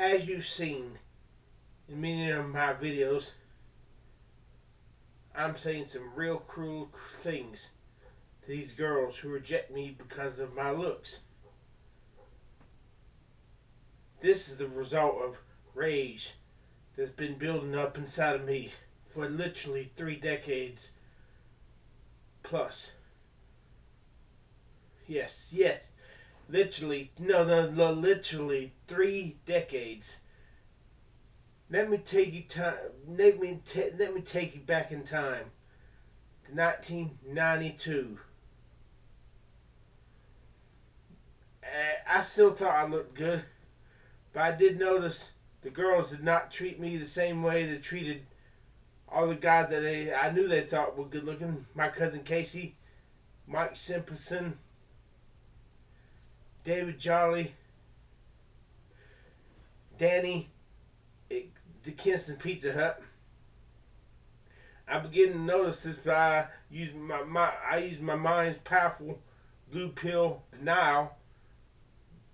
As you've seen in many of my videos, I'm saying some real cruel things to these girls who reject me because of my looks. This is the result of rage that's been building up inside of me for literally 3 decades plus. Yes, literally, no, literally 3 decades. Let me take you time. Let me take you back in time to 1992. I still thought I looked good, but I did notice the girls did not treat me the same way they treated all the guys that I knew they thought were good looking. My cousin Casey, Mike Simpson, David Jolly, Danny, the Kinston Pizza Hut. I begin to notice this by using my mind's powerful blue pill denial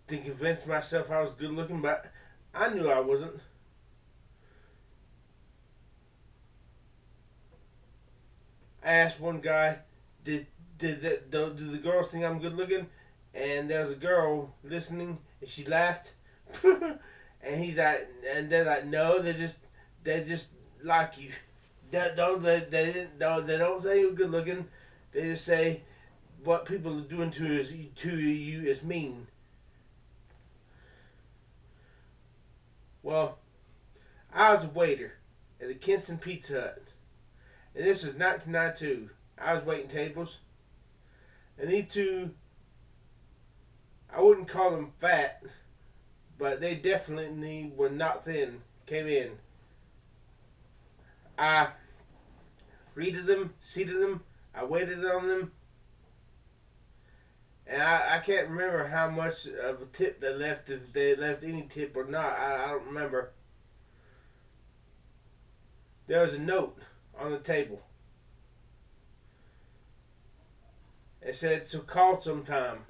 to convince myself I was good looking, but I knew I wasn't. I asked one guy, do the girls think I'm good looking? And there was a girl listening, and she laughed. And he's like, and they're like, no, they just like you. They don't say you're good looking. They just say what people are doing to you is mean. Well, I was a waiter at the Kinston Pizza Hut, and this was 1992. I was waiting tables, and these two, I wouldn't call them fat, but they definitely were not thin, came in. I greeted them, seated them, I waited on them, and I can't remember how much of a tip they left, if they left any tip or not. I don't remember. There was a note on the table. It said, so call sometime.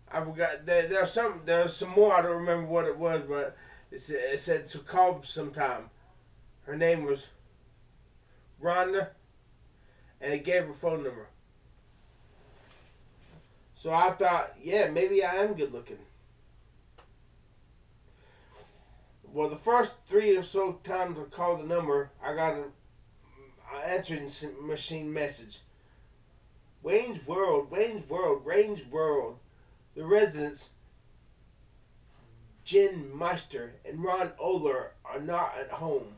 I forgot. There was some more. I don't remember what it was, but it said, so call sometime. Her name was Rhonda, and it gave her phone number. So I thought, yeah, maybe I am good looking. Well, the first 3 or so times I called the number, I got an answering machine message. Wayne's World, Wayne's World, Wayne's World. The residents, Jinn-meister and Ron-ola, are not at home.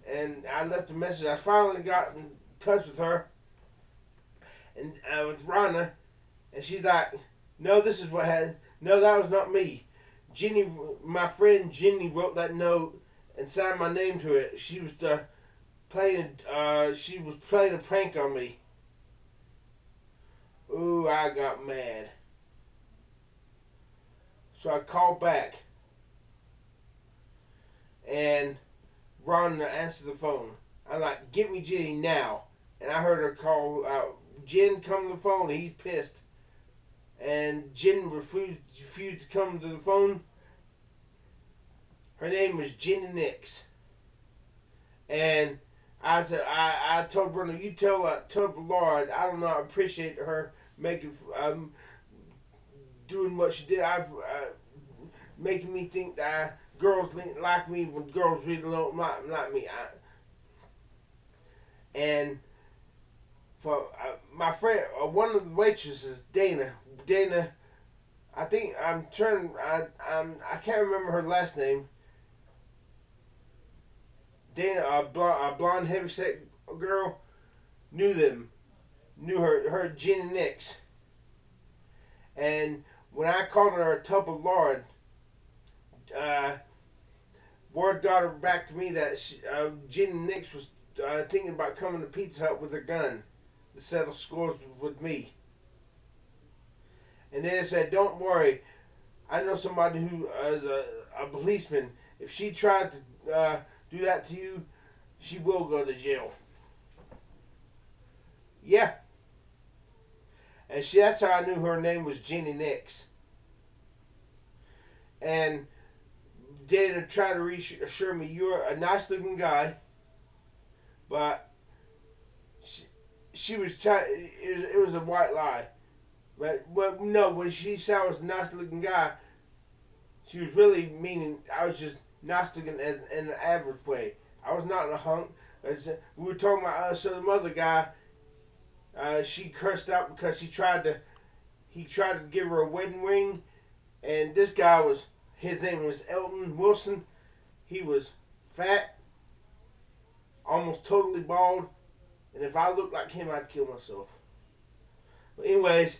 And I left a message. I finally got in touch with her, and with Rhonda, and she's like, no, this is what had. No, that was not me. Jenny, my friend Jenny, wrote that note and signed my name to it. She was playing. She was playing a prank on me. Ooh, I got mad. So I called back, and Rhonda answered the phone. I'm like, get me Jenny now. And I heard her call out, Jen, come to the phone. He's pissed. And Jen refused to come to the phone. Her name was Nix. And I said, I told Brenda, you tell the Lord, I don't know, I appreciate her making, doing what she did. Making me think that girls like me when girls really don't like me. And for my friend, one of the waitresses, Dana, I think I can't remember her last name. Dana, a blonde heavyset girl, knew her Nix. And when I called her a tub of lard, word got her back to me that Nix was thinking about coming to Pizza Hut with a gun to settle scores with me. And then it said, don't worry, I know somebody who is a policeman. If she tried to do that to you, she will go to jail. Yeah. And that's how I knew her name was Nix. And Dana tried to reassure me, you're a nice looking guy, but she was trying. It was a white lie. But no, when she said I was a nice looking guy, she was really meaning I was just nice looking in an average way. I was not a hunk. We were talking about some other guy. She cursed out because he tried to give her a wedding ring, and this guy his name was Elton Wilson. He was fat, almost totally bald, and if I looked like him, I'd kill myself. But anyways,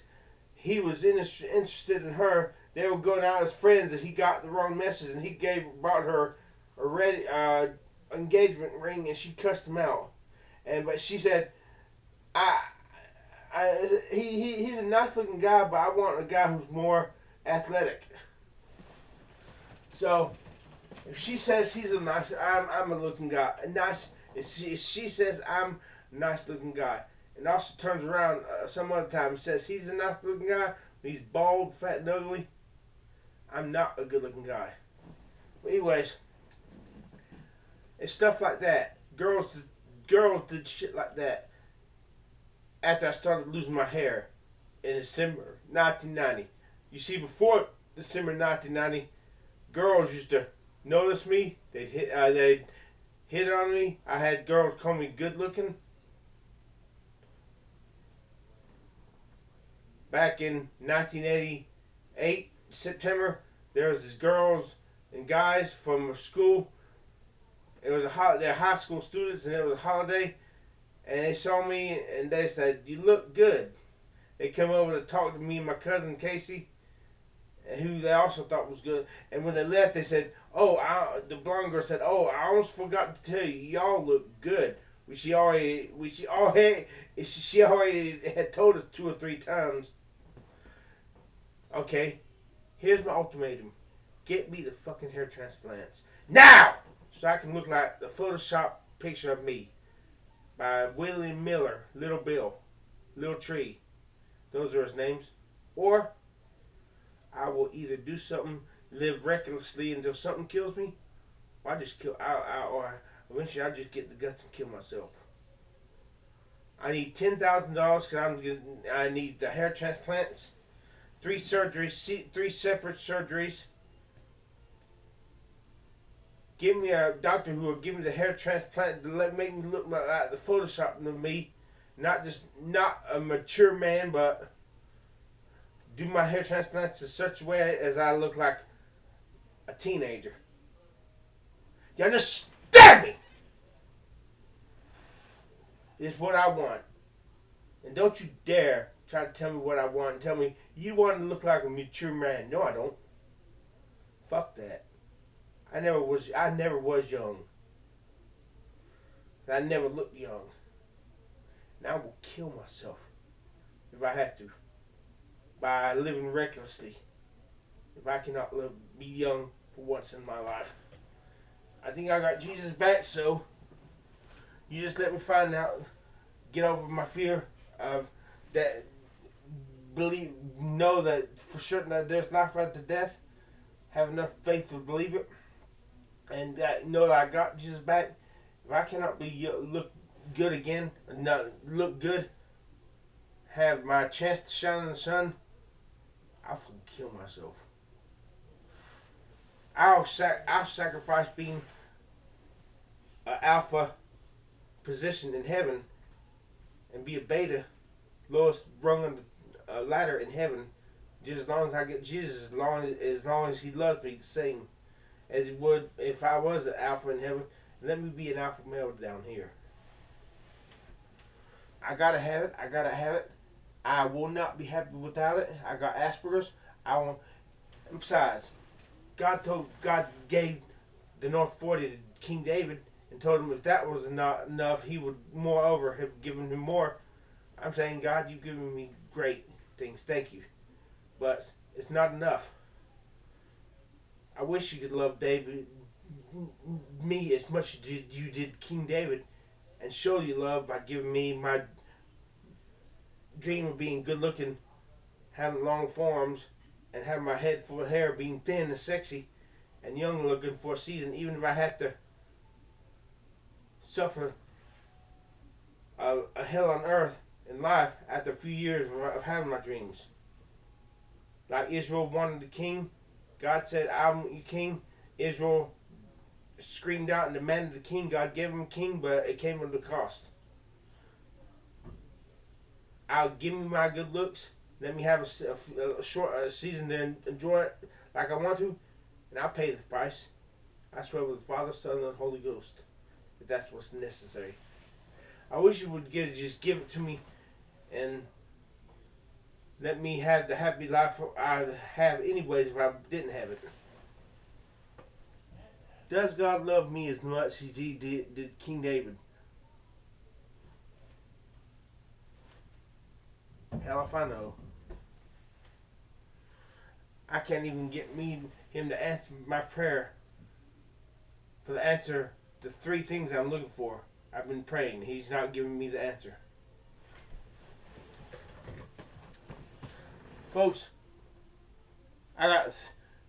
he was interested in her. They were going out as friends, and he got the wrong message, and he brought her a engagement ring, and she cussed him out. But she said, I, he's a nice looking guy, but I want a guy who's more athletic. So if she says I'm a looking guy, a nice. If she says I'm a nice looking guy, and also turns around some other time and says he's a nice looking guy, but he's bald, fat, and ugly, I'm not a good looking guy. But anyways, it's stuff like that. Girls did shit like that after I started losing my hair in December 1990. You see, before December 1990, girls used to notice me. They'd hit on me. I had girls call me good looking. Back in 1988, September, there was these girls and guys from a school. It was they're high school students, and it was a holiday. And they saw me, and they said, "You look good." They come over to talk to me and my cousin Casey, who they also thought was good. And when they left, they said, "Oh," the blonde girl said, "Oh, I almost forgot to tell you, y'all look good." She already had told us 2 or 3 times. Okay, here's my ultimatum: get me the fucking hair transplants now, so I can look like the Photoshop picture of me by William Miller, Little Bill, Little Tree. Those are his names. Or I will either do something, live recklessly until something kills me, or I just kill. Or eventually I just get the guts and kill myself. I need $10,000 because I need the hair transplants, 3 surgeries, 3 separate surgeries. Give me a doctor who will give me the hair transplant to make me look like the Photoshop of me, not a mature man, but do my hair transplants in such a way as I look like a teenager. You understand me? It's what I want. And don't you dare try to tell me what I want and tell me you want to look like a mature man. No, I don't. Fuck that. I never was young. I never looked young. And I will kill myself if I have to by living recklessly. If I cannot be young for once in my life. I think I got Jesus back, so you just let me find out, get over my fear of that, know that for certain that there's life after death, have enough faith to believe it, and know that I got Jesus back. If I cannot look good again, not look good, have my chance to shine in the sun, I'll fucking kill myself. I'll sacrifice being an alpha position in heaven and be a beta, lowest rung on the ladder in heaven, just as long as I get Jesus, as long as He loves me the same as He would if I was an alpha in heaven. Let me be an alpha male down here. I gotta have it. I gotta have it. I will not be happy without it. I got Asperger's. I won't. Besides, God gave the North 40 to King David and told him if that was not enough, He would moreover have given him more. I'm saying, God, you've given me great things. Thank you. But it's not enough. I wish you could love me as much as you did King David, and show you love by giving me my dream of being good looking, having long forearms, and having my head full of hair, being thin and sexy, and young looking for a season, even if I have to suffer a hell on earth in life after a few years of having my dreams. Like Israel wanted the king, God said, I want you king. Israel screamed out and demanded the king. God gave him a king, but it came at a cost. I'll give me my good looks. Let me have a short season to enjoy it like I want to, and I'll pay the price. I swear with the Father, Son, and the Holy Ghost, if that's what's necessary. I wish you would just give it to me and let me have the happy life I'd have anyways if I didn't have it. Does God love me as much as He did King David? Hell if I know. I can't even get him to answer my prayer for the answer to 3 things I'm looking for. I've been praying. He's not giving me the answer. Folks,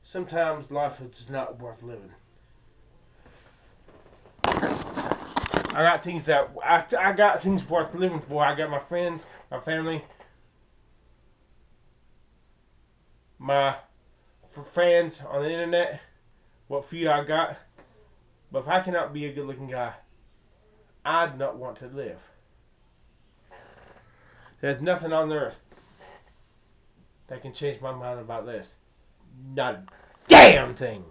sometimes life is just not worth living. I got things worth living for. I got my friends, my family, my friends on the internet, what few I got. But if I cannot be a good looking guy, I'd not want to live. There's nothing on earth that can change my mind about this. Not a damn thing.